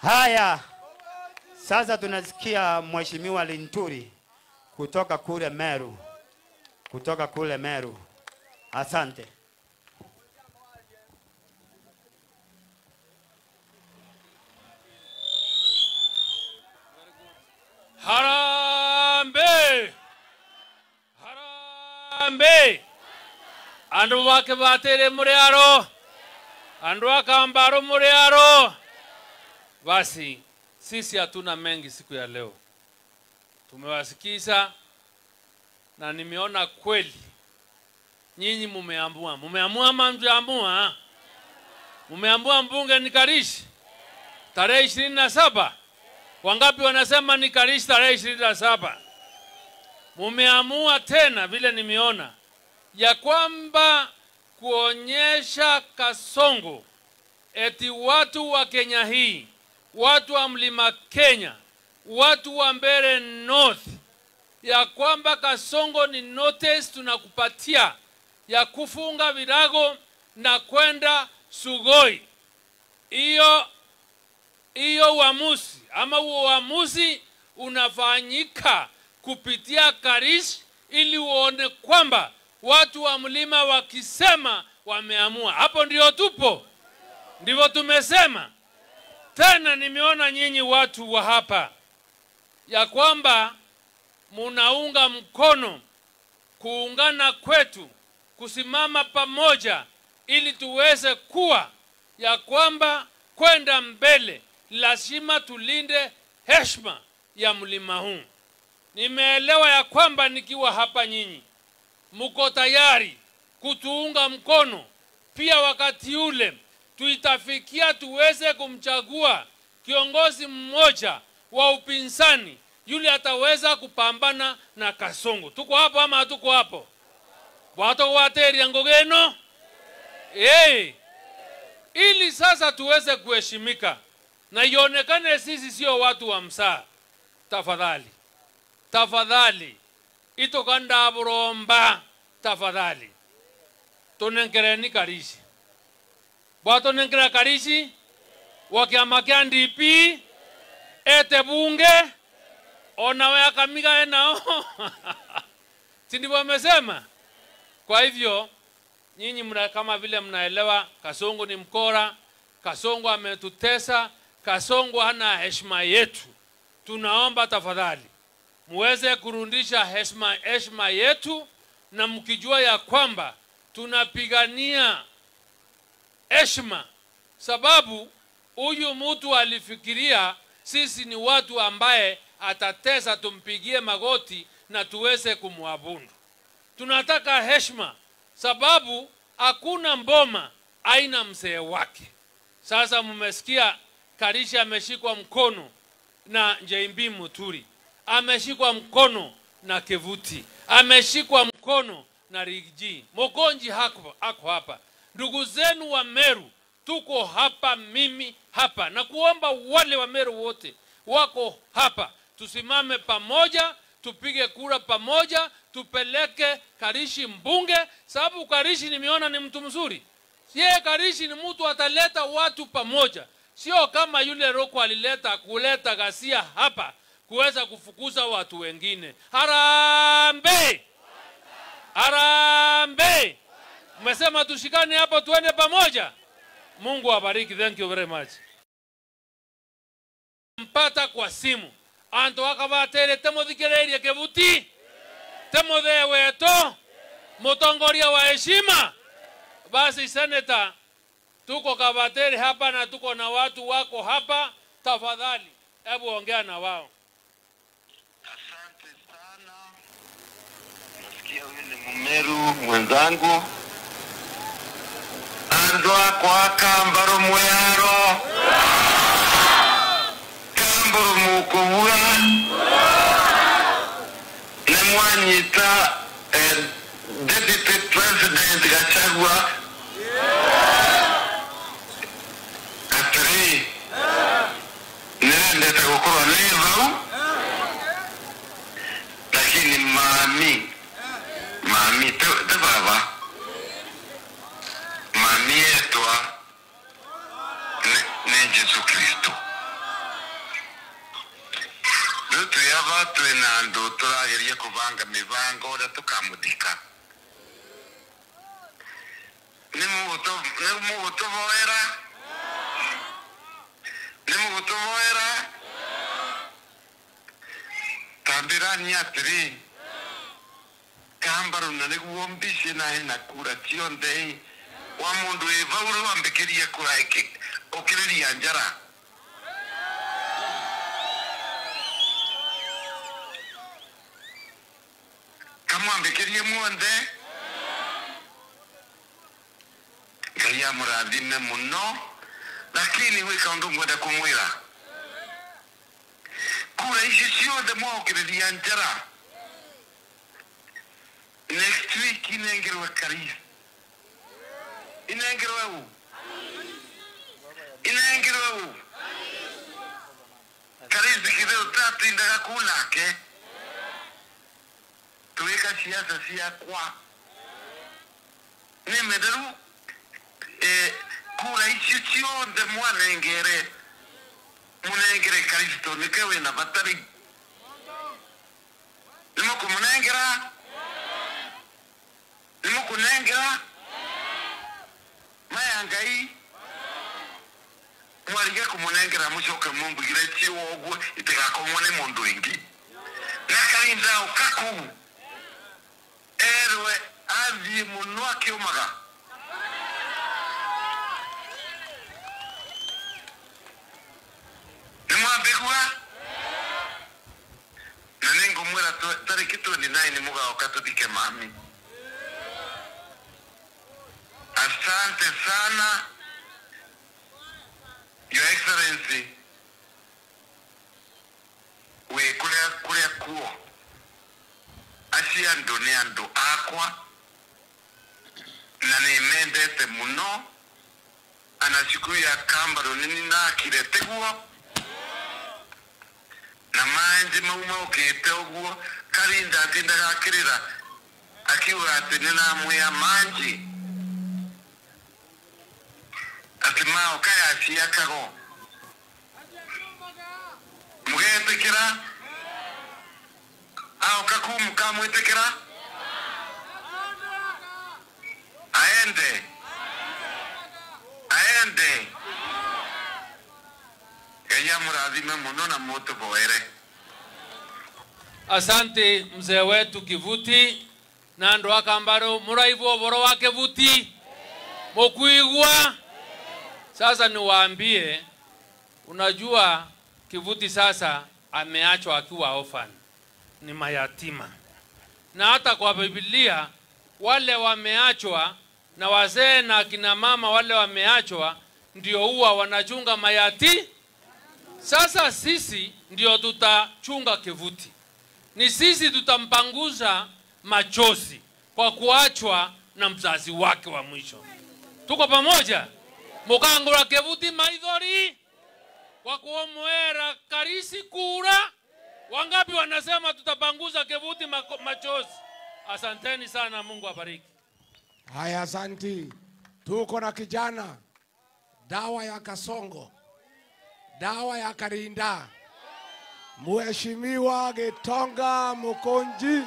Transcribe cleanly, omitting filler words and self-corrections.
Haya, sasa tunasikia Mheshimiwa Linturi kutoka kule Meru. Asante. Harambe! Harambe! Andu wake batere muriaro. Andu akambaro muriaro. Basi, sisi hatuna mengi siku ya leo. Tumewasikiza na nimeona kweli nyinyi mumeamua. Mumeamua ama mjaamua? Mumeamua mbunge ni Karishi tarehe 27. Wangapi wanasema ni Karishi tarehe 27? Mumeamua tena vile nimeona ya kwamba kuonyesha Kasongo eti watu wa Kenya hii, watu wa Mlima Kenya, watu wa Mbeere North, ya kwamba Kasongo ni notice tunakupatia ya kufunga virago na kwenda Sugoi. Iyo uamuzi ama uamuzi unafanyika kupitia Karishi ili uone kwamba watu wa mlima wakisema wameamua. Hapo ndio tupo. Ndivyo tumesema. Tena nimeona nyinyi watu wa hapa ya kwamba munaunga mkono kuungana kwetu, kusimama pamoja ili tuweze kuwa ya kwamba kwenda mbele lazima tulinde heshima ya mlima huu. Nimeelewa ya kwamba nikiwa hapa nyinyi muko tayari kutuunga mkono. Pia wakati ule tuitafikia tuweze kumchagua kiongozi mmoja wa upinzani yule ataweza kupambana na Kasongo. Tuko hapo ama hatuko hapo? Watu wateri ngogeno? Ili sasa tuweze kuheshimika na ionekane sisi sio watu wa msaa. Tafadhali itokanda buromba, tafadhali tonenkereni Karishi. Bwato nenkera Karishi wakiama kia NDP ete bunge onawe akamiga enao. Sindivyo wamesema? Kwa hivyo nyinyi kama vile mnaelewa Kasongo ni mkora, Kasongo ametutesa, Kasongo hana heshima yetu. Tunaomba tafadhali muweze kurudisha heshima yetu, na mkijua ya kwamba tunapigania heshima, sababu huyu mtu alifikiria sisi ni watu ambaye atatesa tumpigie magoti na tuweze kumwabudu. Tunataka heshima, sababu hakuna mboma aina mzee wake. Sasa mmesikia Karishi ameshikwa mkono na Njembi Muturi, ameshikwa mkono na Kevuti, ameshikwa mkono na Rigiji. Mokonji hako hapa. Ndugu zenu wa Meru, tuko hapa, mimi hapa, na kuomba wale wa Meru wote wako hapa, tusimame pamoja, tupige kura pamoja, tupeleke Karishi mbunge, sababu Karishi nimeona ni mtu mzuri. Yeye Karishi ni mtu ataleta watu pamoja, sio kama yule Roko kuleta ghasia hapa kuweza kufukuza watu wengine. Harambe! Harambe! Mmesema tushikane hapo tuende pamoja. Mungu awabariki. Thank you very much. Mpata kwa simu. Anto akabatere temothikireria Kevuti. Temothe weto. Mutongoria wa heshima. Basi seneta, tuko Kabatere hapa na tuko na watu wako hapa. Tafadhali hebu ongea na wao. Asante sana. Nasikia huyu ni Mumeru mwenzangu. Andwa kwa Kambaro Mwero. Kambaro Mukubura. Nemwanyita Deputy President Gachagua. Katri. Nenda kukua leo. Lakini mami te baba. Mami etwa ne Yesu Kristo. twina andu turageria kuvanga mivango uria tukamuthika ni mugutuvoera tambirani atiri Kambaru na niguo mbici na hena kura cionde wa mundu ivauru ambikiria kura iki ukiriria njara kamwambikirie muonde Ngai amurathime muno lakini wika undu mwenda kumwira kura ici ciothe mwokiriria njara next week inengerwe Karisi inengerwe Karisi kitheo tatindaga kunake tuweka siasa ciakwa ni mederu kura ici ciothe munengere Kristo nike wina batari nimukumunengera maya Ngai mwarige kumunengera mucoke mumbugire ciwo ogwo itigakomwo ni mundu ingi nakarinda ukaku erwe athi muno akiumaga nimwambigua na ningo mwera tariki 29 mugaoka tuthike mami. Asante sana Your Excellency we kuria kuo acia ndone andu akwa na nimendete muno anasiku ya Kambaru nini na kireteguo na manje mauma ukite uguo Karinda atindaga akirira akiuga ati nina muya manji ati mao kaya ciakago mugetekera au kakumu kamwetekera aende kaya murathime muno na moto boere. Asante mzee wetu Kivuti na andu a Kambaru muraivu oboro wa Kivuti mukuigwa. Sasa niwaambie, unajua Kivuti sasa ameachwa akiwa orphan, ni mayatima. Na hata kwa Biblia wale wameachwa na wazee na kina mama wale wameachwa ndio huwa wanachunga mayati. Sasa sisi ndio tutachunga Kivuti. Ni sisi tutampanguza machozi kwa kuachwa na mzazi wake wa mwisho. Tuko pamoja? Mukangura Kivuti maithori kwa kuomwera Karisi kura. Wangapi wanasema tutapanguza Kivuti machozi? Asanteni sana, Mungu abariki. Haya, asanti. Tuko na kijana, dawa ya kasongo, dawa ya Karinda, Mheshimiwa Gitonga Mukonji.